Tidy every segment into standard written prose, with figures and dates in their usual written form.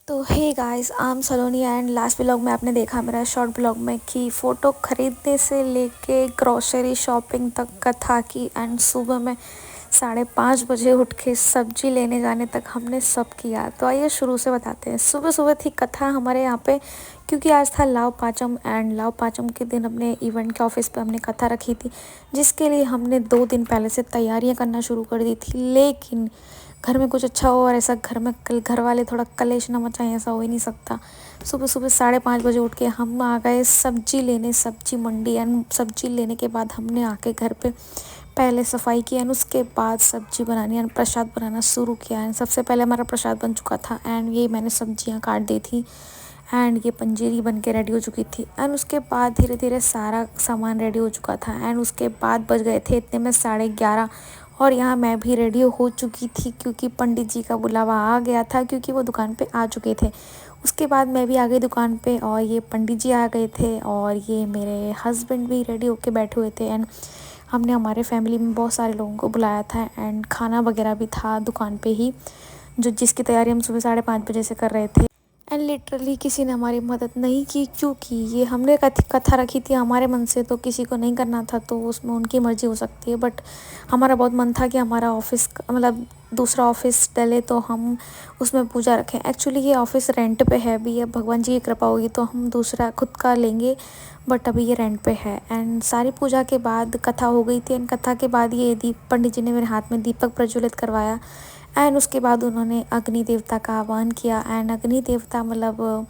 तो hey guys, I am Saloni and last blog में आपने देखा मेरा शॉर्ट ब्लॉग में कि फ़ोटो ख़रीदने से लेके ग्रॉसरी शॉपिंग तक कथा की एंड सुबह में 5:30 बजे उठ के सब्जी लेने जाने तक हमने सब किया। तो आइए शुरू से बताते हैं। सुबह सुबह थी कथा हमारे यहाँ पे, क्योंकि आज था लाव पाचम एंड लाव पाचम के दिन अपने इवेंट के ऑफिस पे हमने कथा रखी थी, जिसके लिए हमने 2 दिन पहले से तैयारियां करना शुरू कर दी थी। लेकिन घर में कुछ अच्छा हो और ऐसा घर में घर वाले थोड़ा कलेश ना मचाएं, ऐसा हो ही नहीं सकता। सुबह सुबह 5:30 बजे उठ के हम आ गए सब्जी लेने, सब्जी मंडी। एंड सब्जी लेने के बाद हमने आके घर पे पहले सफाई की एंड उसके बाद सब्जी बनानी एंड प्रसाद बनाना शुरू किया। एंड सबसे पहले हमारा प्रसाद बन चुका था एंड ये मैंने सब्जियां काट दी थी एंड ये पंजीरी बन के रेडी हो चुकी थी। एंड उसके बाद धीरे धीरे सारा सामान रेडी हो चुका था एंड उसके बाद बज गए थे इतने में 11:30 और यहाँ मैं भी रेडी हो चुकी थी, क्योंकि पंडित जी का बुलावा आ गया था, क्योंकि वो दुकान पे आ चुके थे। उसके बाद मैं भी आ गई दुकान पे और ये पंडित जी आ गए थे और ये मेरे हस्बैंड भी रेडी होके बैठे हुए थे। एंड हमने हमारे फैमिली में बहुत सारे लोगों को बुलाया था एंड खाना वगैरह भी था दुकान पे ही, जो जिसकी तैयारी हम सुबह 5:30 बजे से कर रहे थे। एंड लिटरली किसी ने हमारी मदद नहीं की, क्योंकि ये हमने कथा रखी थी हमारे मन से, तो किसी को नहीं करना था तो उसमें उनकी मर्ज़ी हो सकती है। बट हमारा बहुत मन था कि हमारा ऑफिस मतलब दूसरा ऑफिस डले तो हम उसमें पूजा रखें। एक्चुअली ये ऑफिस रेंट पे है, भी अब भगवान जी की कृपा होगी तो हम दूसरा खुद का लेंगे, बट अभी ये रेंट पे है। एंड सारी पूजा के बाद कथा हो गई थी एंड कथा के बाद ये पंडित जी ने मेरे हाथ में दीपक प्रज्वलित करवाया एंड उसके बाद उन्होंने अग्नि देवता का आह्वान किया। एंड अग्नि देवता मतलब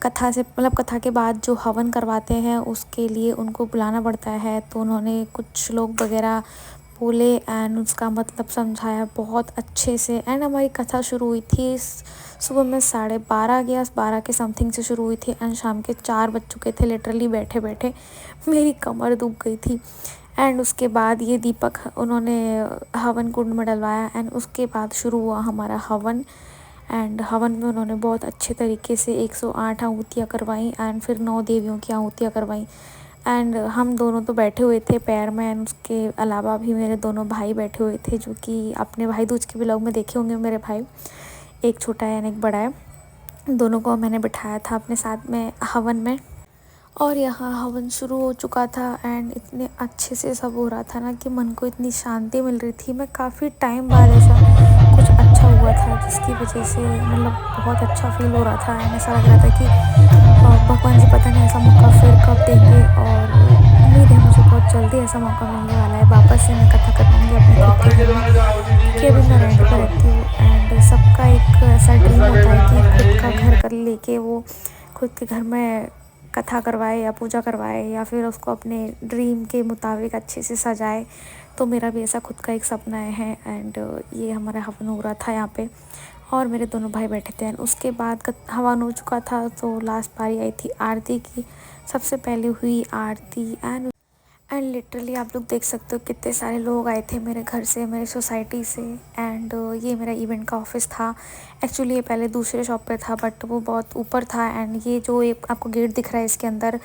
कथा से मतलब कथा के बाद जो हवन करवाते हैं उसके लिए उनको बुलाना पड़ता है, तो उन्होंने कुछ लोग वगैरह बोले एंड उसका मतलब समझाया बहुत अच्छे से। एंड हमारी कथा शुरू हुई थी सुबह में 12:30 या 12 के समथिंग से शुरू हुई थी एंड शाम के 4 बज चुके थे। लिटरली बैठे बैठे मेरी कमर दुख गई थी। एंड उसके बाद ये दीपक उन्होंने हवन कुंड में डलवाया एंड उसके बाद शुरू हुआ हमारा हवन। एंड हवन में उन्होंने बहुत अच्छे तरीके से 108 आहुतियाँ करवाई एंड फिर 9 देवियों की आहुतियाँ करवाई। एंड हम दोनों तो बैठे हुए थे पैर में एंड उसके अलावा भी मेरे दोनों भाई बैठे हुए थे, जो कि अपने भाई दूज के ब्लॉग में देखे होंगे। मेरे भाई एक छोटा है एंड एक बड़ा है, दोनों को मैंने बिठाया था अपने साथ में हवन में। और यहाँ हवन शुरू हो चुका था एंड इतने अच्छे से सब हो रहा था ना कि मन को इतनी शांति मिल रही थी। मैं काफ़ी टाइम बाद ऐसा कुछ अच्छा हुआ था जिसकी वजह से मतलब बहुत अच्छा फील हो रहा था एंड ऐसा लग रहा था कि भगवान जी पता नहीं ऐसा मौका फिर कब देंगे। और उम्मीद है मुझे बहुत जल्दी ऐसा मौका मिलने वाला है, वापस से मैं कथा करवाऊँगी अपने खुद के घर में, क्योंकि अभी मैं रेंट पर रहती हूँ। एंड सबका एक ऐसा ड्रीम होता है कि खुद का घर कर लेके वो खुद के घर में कथा करवाए या पूजा करवाए या फिर उसको अपने ड्रीम के मुताबिक अच्छे से सजाए। तो मेरा भी ऐसा खुद का एक सपना है। एंड ये हमारा हवन हो रहा था यहाँ पे और मेरे दोनों भाई बैठे थे। एंड उसके बाद हवन हो चुका था तो लास्ट बारी आई थी आरती की। सबसे पहले हुई आरती एंड लिटरली आप लोग देख सकते हो कितने सारे लोग आए थे मेरे घर से, मेरे सोसाइटी से। एंड ये मेरा इवेंट का ऑफिस था। एक्चुअली ये पहले दूसरे शॉप पे था बट वो बहुत ऊपर था। एंड ये जो एक आपको गेट दिख रहा है इसके अंदर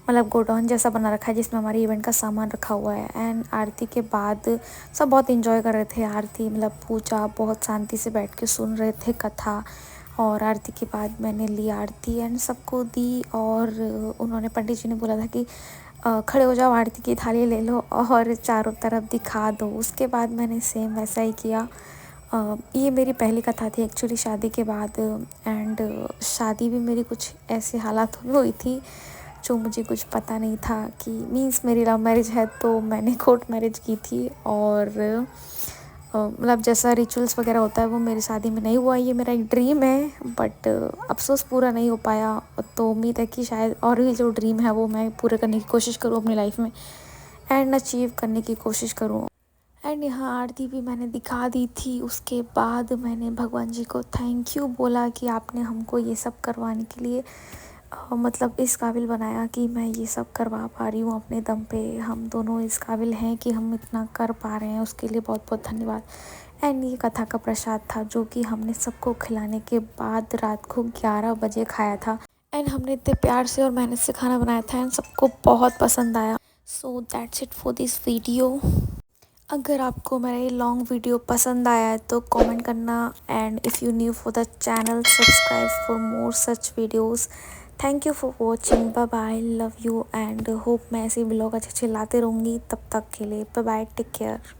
मतलब गोडाउन जैसा बना रखा है जिसमें हमारे इवेंट का सामान रखा हुआ है। एंड आरती के बाद सब बहुत इंजॉय कर रहे थे आरती, मतलब पूजा, बहुत शांति से बैठ के सुन रहे थे कथा। और आरती के बाद मैंने ली आरती एंड सबको दी और उन्होंने पंडित जी ने बोला था कि खड़े हो जाओ, आरती की थाली ले लो और चारों तरफ दिखा दो। उसके बाद मैंने सेम वैसा ही किया। ये मेरी पहली कथा थी एक्चुअली शादी के बाद। एंड शादी भी मेरी कुछ ऐसे हालात में हुई थी जो मुझे कुछ पता नहीं था कि मीन्स मेरी लव मैरिज है, तो मैंने कोर्ट मैरिज की थी। और मतलब जैसा रिचुअल्स वगैरह होता है वो मेरी शादी में नहीं हुआ। ये मेरा एक ड्रीम है बट अफसोस पूरा नहीं हो पाया। तो उम्मीद है कि शायद और भी जो ड्रीम है वो मैं पूरा करने की कोशिश करूँ अपनी लाइफ में एंड अचीव करने की कोशिश करूँ। एंड यहाँ आरती भी मैंने दिखा दी थी। उसके बाद मैंने भगवान जी को थैंक यू बोला कि आपने हमको ये सब करवाने के लिए मतलब इस काबिल बनाया कि मैं ये सब करवा पा रही हूँ अपने दम पे। हम दोनों इस काबिल हैं कि हम इतना कर पा रहे हैं, उसके लिए बहुत बहुत धन्यवाद। एंड ये कथा का प्रसाद था जो कि हमने सबको खिलाने के बाद रात को 11 बजे खाया था। एंड हमने इतने प्यार से और मेहनत से खाना बनाया था एंड सबको बहुत पसंद आया। So that's it for this video. अगर आपको मेरा ये लॉन्ग वीडियो पसंद आया है तो कमेंट करना, and if you new for the channel subscribe for more such videos. Thank you for watching, bye bye, love you and hope मैं ऐसे ब्लॉग अच्छे अच्छे लाते रहूँगी। तब तक के लिए बाय बाय, टेक केयर।